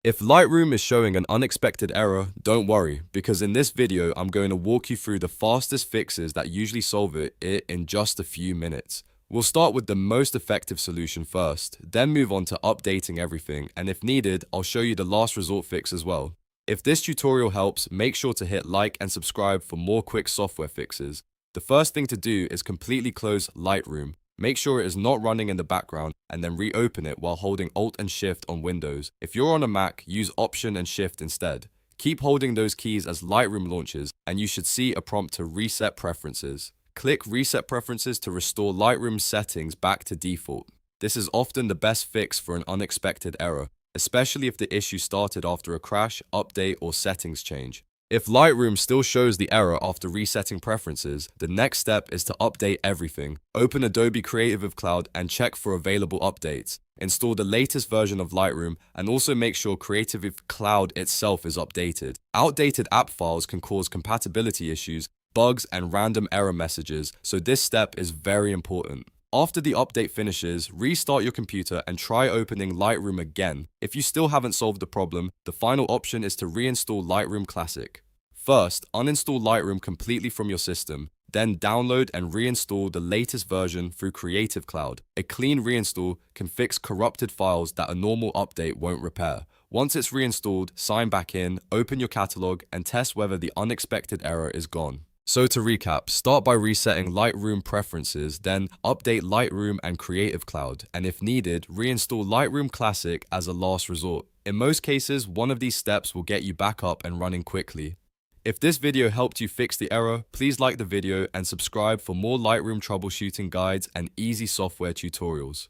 If Lightroom is showing an unexpected error, don't worry, because in this video I'm going to walk you through the fastest fixes that usually solve it in just a few minutes. We'll start with the most effective solution first, then move on to updating everything, and if needed, I'll show you the last resort fix as well. If this tutorial helps, make sure to hit like and subscribe for more quick software fixes. The first thing to do is completely close Lightroom. Make sure it is not running in the background and then reopen it while holding Alt and Shift on Windows. If you're on a Mac, use Option and Shift instead. Keep holding those keys as Lightroom launches and you should see a prompt to reset preferences. Click Reset Preferences to restore Lightroom's settings back to default. This is often the best fix for an unexpected error, especially if the issue started after a crash, update, or settings change. If Lightroom still shows the error after resetting preferences, the next step is to update everything. Open Adobe Creative Cloud and check for available updates. Install the latest version of Lightroom and also make sure Creative Cloud itself is updated. Outdated app files can cause compatibility issues, bugs, and random error messages, so this step is very important. After the update finishes, restart your computer and try opening Lightroom again. If you still haven't solved the problem, the final option is to reinstall Lightroom Classic. First, uninstall Lightroom completely from your system, then download and reinstall the latest version through Creative Cloud. A clean reinstall can fix corrupted files that a normal update won't repair. Once it's reinstalled, sign back in, open your catalog, and test whether the unexpected error is gone. So to recap, start by resetting Lightroom preferences, then update Lightroom and Creative Cloud, and if needed, reinstall Lightroom Classic as a last resort. In most cases, one of these steps will get you back up and running quickly. If this video helped you fix the error, please like the video and subscribe for more Lightroom troubleshooting guides and easy software tutorials.